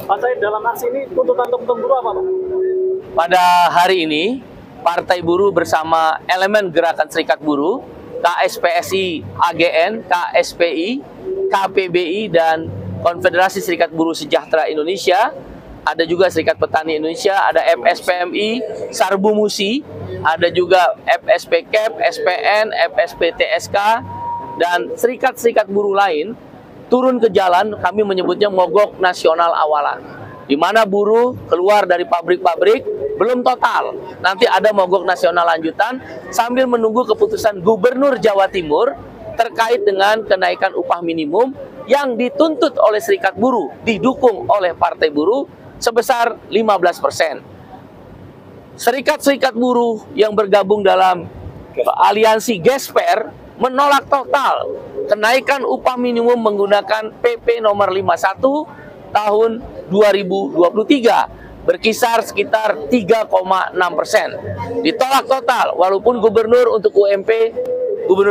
Pak Said, dalam aksi ini tuntutan teman-teman buruh apa, Pak? Pada hari ini, Partai Buruh bersama elemen Gerakan Serikat Buruh, KSPSI, AGN, KSPI, KPBI, dan Konfederasi Serikat Buruh Sejahtera Indonesia, ada juga Serikat Petani Indonesia, ada FSPMI, Sarbu Musi, ada juga FSPKEP, SPN, FSPTSK, dan serikat-serikat buruh lain turun ke jalan. Kami menyebutnya mogok nasional awalan, di mana buruh keluar dari pabrik-pabrik belum total. Nanti ada mogok nasional lanjutan sambil menunggu keputusan Gubernur Jawa Timur terkait dengan kenaikan upah minimum yang dituntut oleh serikat buruh, didukung oleh Partai Buruh sebesar 15%. Serikat-serikat buruh yang bergabung dalam aliansi Gesper menolak total kenaikan upah minimum menggunakan PP nomor 51 tahun 2023 berkisar sekitar 3,6%. Ditolak total, walaupun Gubernur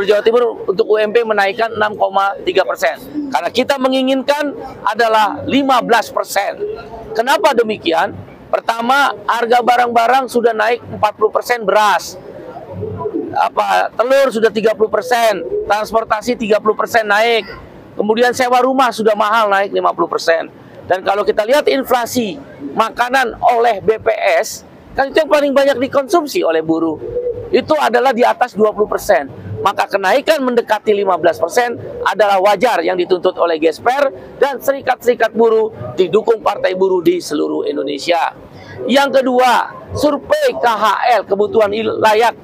Jawa Timur untuk UMP menaikkan 6,3%. Karena kita menginginkan adalah 15%. Kenapa demikian? Pertama, harga barang-barang sudah naik 40%, beras, telur sudah 30%, transportasi 30% naik, kemudian sewa rumah sudah mahal, naik 50%. Dan kalau kita lihat inflasi makanan oleh BPS, kan itu yang paling banyak dikonsumsi oleh buruh, itu adalah di atas 20%. Maka kenaikan mendekati 15% adalah wajar yang dituntut oleh Gesper dan serikat-serikat buruh didukung Partai Buruh di seluruh Indonesia. Yang kedua, survei KHL kebutuhan layak,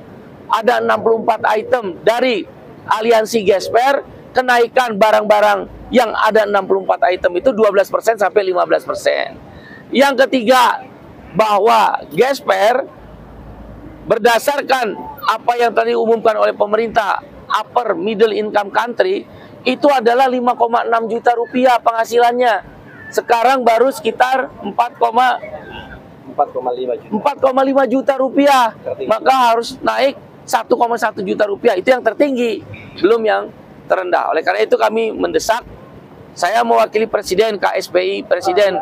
ada 64 item dari aliansi Gesper, kenaikan barang-barang yang ada 64 item itu 12% sampai 15%. Yang ketiga, bahwa Gesper berdasarkan apa yang tadi umumkan oleh pemerintah, upper middle income country, itu adalah 5,6 juta rupiah penghasilannya. Sekarang baru sekitar 4,5 juta rupiah. Maka harus naik 1,1 juta rupiah. Itu yang tertinggi, belum yang terendah. Oleh karena itu kami mendesak, saya mewakili Presiden KSPI, Presiden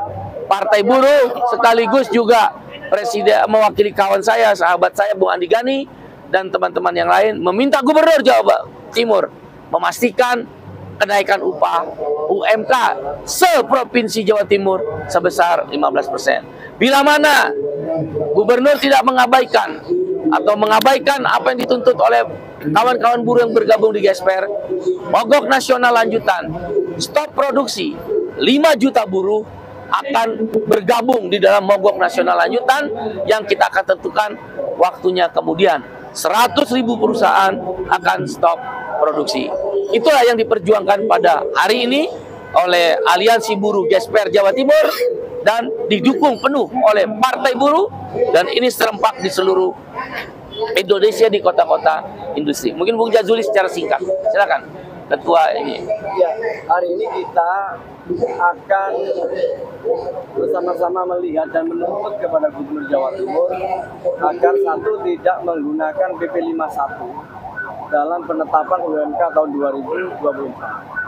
Partai Buruh, sekaligus juga Presiden mewakili kawan saya, sahabat saya Bung Andi Gani, dan teman-teman yang lain, meminta Gubernur Jawa Timur memastikan kenaikan upah UMK se-Provinsi Jawa Timur sebesar 15%. Bila mana Gubernur tidak mengabaikan atau mengabaikan apa yang dituntut oleh kawan-kawan buruh yang bergabung di Gesper, mogok nasional lanjutan, stop produksi, 5 juta buruh akan bergabung di dalam mogok nasional lanjutan yang kita akan tentukan waktunya kemudian. 100.000 perusahaan akan stop produksi. Itulah yang diperjuangkan pada hari ini oleh Aliansi Buruh Gesper Jawa Timur dan didukung penuh oleh Partai Buruh, dan ini serempak di seluruh Indonesia di kota-kota industri. Mungkin Bung Jazuli secara singkat, silakan ketua ini. Ya, hari ini kita akan bersama-sama melihat dan menuntut kepada Gubernur Jawa Timur agar satu, tidak menggunakan PP 51 dalam penetapan UMK tahun 2024.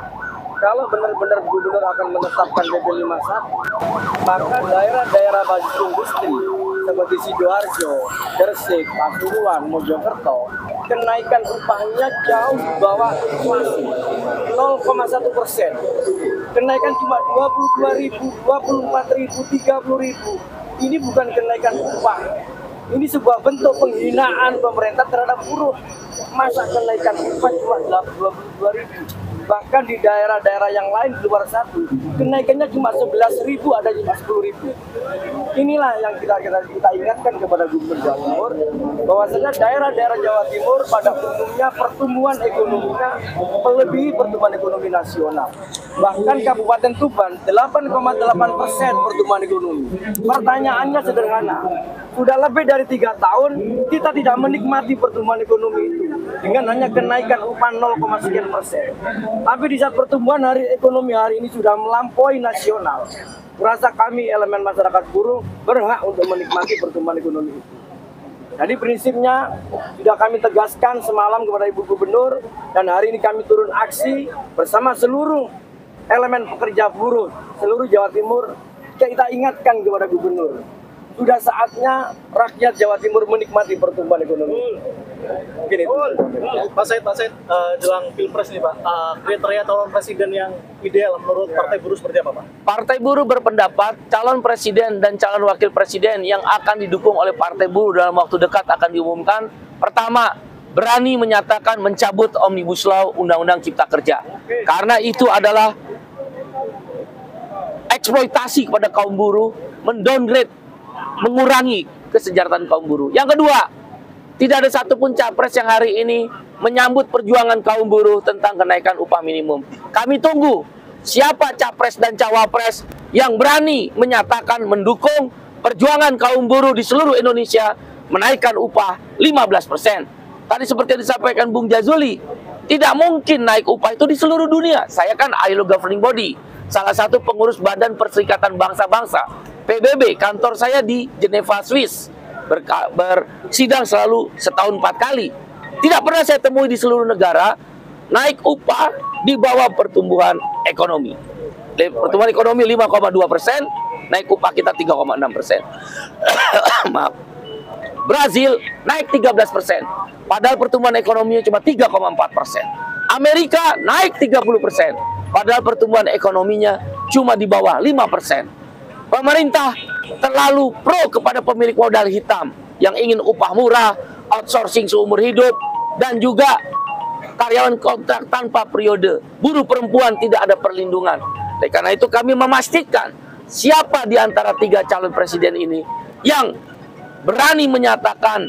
Kalau benar-benar Gubernur akan menetapkan PP 51, maka daerah-daerah basis industri seperti Sidoarjo, Gresik, Pasuruan, Mojokerto, kenaikan upahnya jauh di bawah inflasi, 0,1%. Kenaikan cuma 22.000, 24.000, 30.000. Ini bukan kenaikan upah. Ini sebuah bentuk penghinaan pemerintah terhadap buruh. Masa kenaikan upah cuma 22.000? Bahkan di daerah-daerah yang lain di luar satu, kenaikannya cuma 11.000, ada cuma 10.000. Inilah yang kita ingatkan kepada Gubernur Jawa Timur, bahwasanya daerah-daerah Jawa Timur pada umumnya pertumbuhan ekonominya melebihi pertumbuhan ekonomi nasional. Bahkan Kabupaten Tuban 8,8% pertumbuhan ekonomi. Pertanyaannya sederhana, sudah lebih dari 3 tahun kita tidak menikmati pertumbuhan ekonomi itu dengan hanya kenaikan upah 0,sekian%. Tapi di saat pertumbuhan ekonomi hari ini sudah melampaui nasional, merasa kami elemen masyarakat buruh berhak untuk menikmati pertumbuhan ekonomi itu. Jadi prinsipnya sudah kami tegaskan semalam kepada Ibu Gubernur, dan hari ini kami turun aksi bersama seluruh elemen pekerja buruh seluruh Jawa Timur kita ingatkan kepada gubernur, sudah saatnya rakyat Jawa Timur menikmati pertumbuhan ekonomi. Mungkin itu. Pak Said, jelang Pilpres nih Pak, kriteria calon presiden yang ideal menurut Partai Buruh seperti apa Pak? Partai Buruh berpendapat calon presiden dan calon wakil presiden yang akan didukung oleh Partai Buruh dalam waktu dekat akan diumumkan. Pertama, berani menyatakan mencabut Omnibus Law Undang-Undang Cipta Kerja. Karena itu adalah eksploitasi kepada kaum buruh, mendowngrade, mengurangi kesejahteraan kaum buruh. Yang kedua, tidak ada satupun capres yang hari ini menyambut perjuangan kaum buruh tentang kenaikan upah minimum. Kami tunggu siapa capres dan cawapres yang berani menyatakan mendukung perjuangan kaum buruh di seluruh Indonesia menaikkan upah 15%. Tadi seperti yang disampaikan Bung Jazuli, tidak mungkin naik upah itu di seluruh dunia. Saya kan ILO governing body, salah satu pengurus Badan Perserikatan Bangsa-Bangsa, PBB, kantor saya di Geneva, Swiss, bersidang selalu setahun 4 kali. Tidak pernah saya temui di seluruh negara naik upah di bawah pertumbuhan ekonomi. Pertumbuhan ekonomi 5,2%, naik upah kita 3,6%. Maaf. Brazil naik 13%, padahal pertumbuhan ekonominya cuma 3,4%. Amerika naik 30%, padahal pertumbuhan ekonominya cuma di bawah 5%. Pemerintah terlalu pro kepada pemilik modal hitam yang ingin upah murah, outsourcing seumur hidup, dan juga karyawan kontrak tanpa periode. Buruh perempuan tidak ada perlindungan. Oleh karena itu kami memastikan siapa di antara 3 calon presiden ini yang berani menyatakan